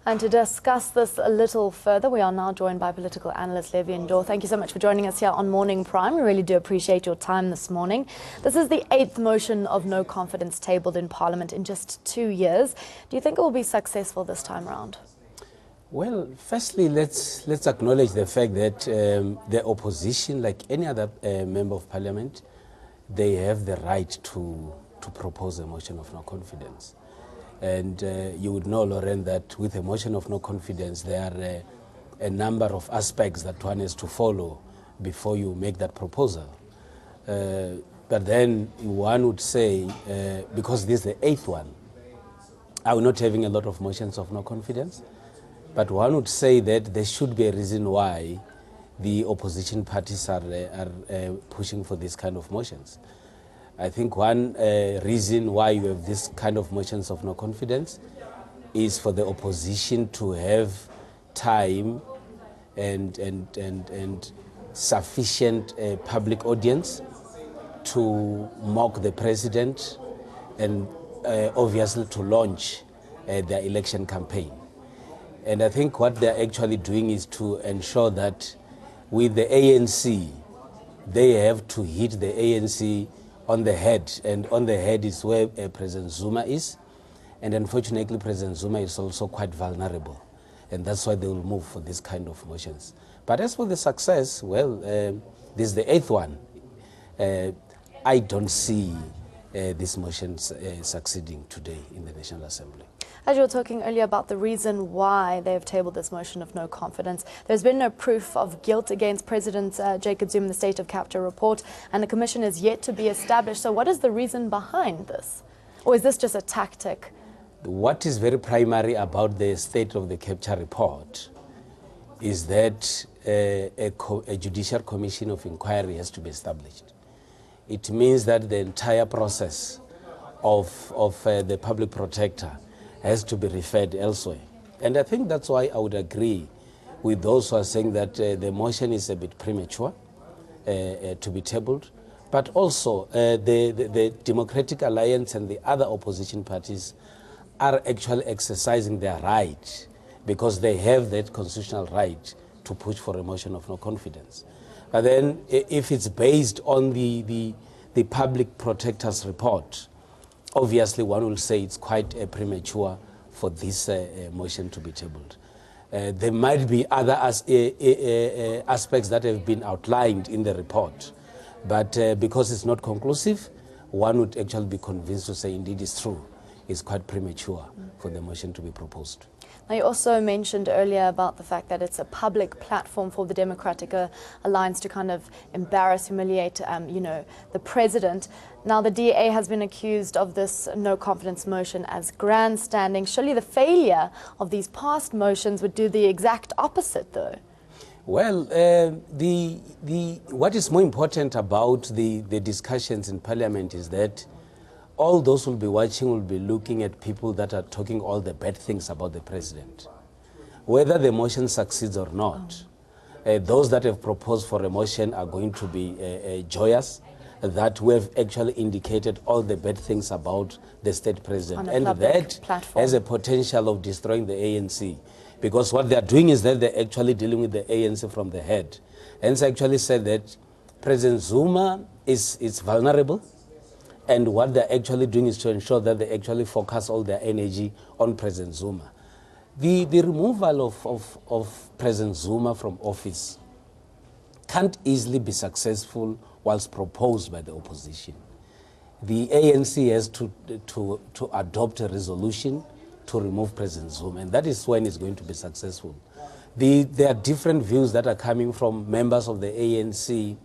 And to discuss this a little further, we are now joined by political analyst Levy Ndou. Thank you so much for joining us here on Morning Prime. We really do appreciate your time this morning. This is the 8th motion of no confidence tabled in Parliament in just 2 years. Do you think it will be successful this time round? Well, firstly, let's acknowledge the fact that the opposition, like any other member of Parliament, they have the right to propose a motion of no confidence. And you would know, Lauren, that with a motion of no confidence, there are a number of aspects that one has to follow before you make that proposal. But then one would say, because this is the 8th one, are we not having a lot of motions of no confidence? But one would say that there should be a reason why the opposition parties are pushing for this kind of motions. I think one reason why you have this kind of motions of no confidence is for the opposition to have time and sufficient public audience to mock the president and obviously to launch their election campaign. And I think what they're actually doing is to ensure that with the ANC, they have to hit the ANC on the head, and on the head is where President Zuma is, and unfortunately President Zuma is also quite vulnerable, and that's why they will move for this kind of motions. But as for the success, well, this is the 8th one. I don't see these motions succeeding today in the National Assembly. As you were talking earlier about the reason why they have tabled this motion of no confidence, there's been no proof of guilt against President Jacob Zuma in the State of Capture report, and the commission is yet to be established. So what is the reason behind this? Or is this just a tactic? What is very primary about the State of the Capture report is that a judicial commission of inquiry has to be established. It means that the entire process of the public protector has to be referred elsewhere. And I think that's why I would agree with those who are saying that the motion is a bit premature to be tabled, but also the Democratic Alliance and the other opposition parties are actually exercising their right because they have that constitutional right to push for a motion of no confidence. But then if it's based on the public protector's report, obviously one will say it's quite premature for this motion to be tabled. There might be other aspects that have been outlined in the report, but because it's not conclusive, one would actually be convinced to say indeed it's true. It's quite premature for the motion to be proposed. Now, you also mentioned earlier about the fact that it's a public platform for the Democratic Alliance to kind of embarrass, humiliate, the president. Now, the DA has been accused of this no confidence motion as grandstanding. Surely the failure of these past motions would do the exact opposite, though. Well, what is more important about the discussions in Parliament is that all those who will be watching will be looking at people that are talking all the bad things about the president. Whether the motion succeeds or not, those that have proposed for a motion are going to be joyous that we have actually indicated all the bad things about the state president. And that platform has a potential of destroying the ANC. Because what they are doing is that they're actually dealing with the ANC from the head. Hence, I actually said that President Zuma is vulnerable. And what they're actually doing is to ensure that they actually focus all their energy on President Zuma. The removal of President Zuma from office can't easily be successful whilst proposed by the opposition. The ANC has to adopt a resolution to remove President Zuma, and that is when it's going to be successful. There are different views that are coming from members of the ANC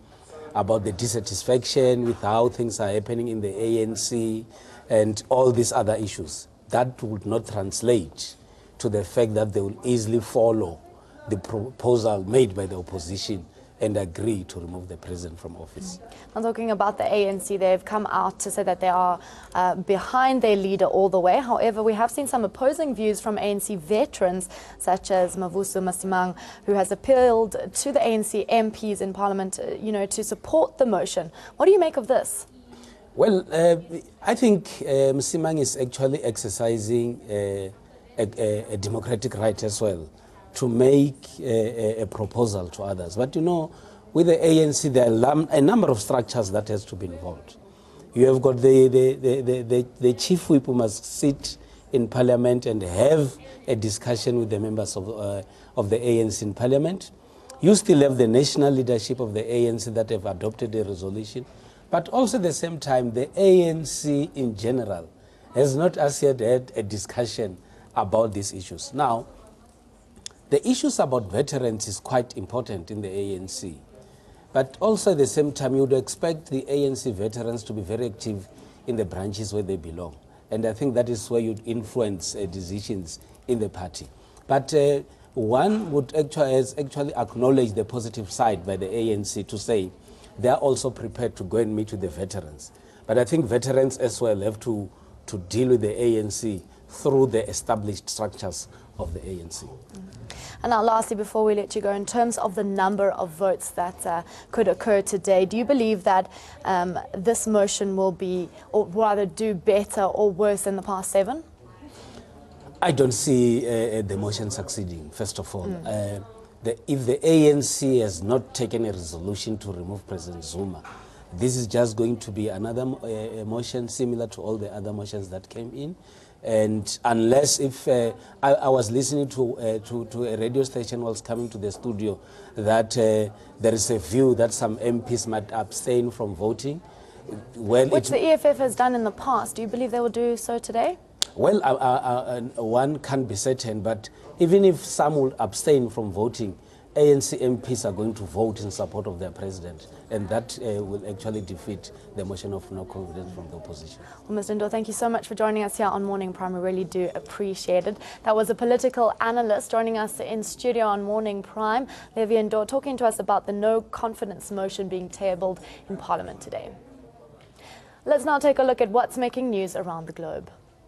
about the dissatisfaction with how things are happening in the ANC and all these other issues. That would not translate to the fact that they will easily follow the proposal made by the opposition and agree to remove the president from office. I'm talking about the ANC. They've come out to say that they are behind their leader all the way. However, we have seen some opposing views from ANC veterans, such as Mavuso Masimang, who has appealed to the ANC MPs in Parliament, to support the motion. What do you make of this? Well, I think Masimang is actually exercising a a democratic right as well to make a proposal to others. But you know, with the ANC, there are a number of structures that has to be involved. You have got the chief whip who must sit in parliament and have a discussion with the members of the ANC in parliament. You still have the national leadership of the ANC that have adopted a resolution. But also at the same time, the ANC in general has not as yet had a discussion about these issues. Now, the issues about veterans is quite important in the ANC. But also at the same time, you would expect the ANC veterans to be very active in the branches where they belong. And I think that is where you'd influence decisions in the party. But one would actually acknowledge the positive side by the ANC to say they are also prepared to go and meet with the veterans. But I think veterans as well have to deal with the ANC through the established structures of the ANC. And now lastly, before we let you go, in terms of the number of votes that could occur today, do you believe that this motion will be, or rather do better or worse than the past 7? I don't see the motion succeeding, first of all. If the ANC has not taken a resolution to remove President Zuma, this is just going to be another motion similar to all the other motions that came in. And unless if I was listening to a radio station while coming to the studio that there is a view that some MPs might abstain from voting. Well, which the EFF has done in the past. Do you believe they will do so today? Well, one can't be certain, but even if some will abstain from voting, ANC MPs are going to vote in support of their president, and that will actually defeat the motion of no confidence from the opposition. Well, Mr. Ndou, thank you so much for joining us here on Morning Prime. We really do appreciate it. That was a political analyst joining us in studio on Morning Prime, Levy Ndou, talking to us about the no confidence motion being tabled in Parliament today. Let's now take a look at what's making news around the globe.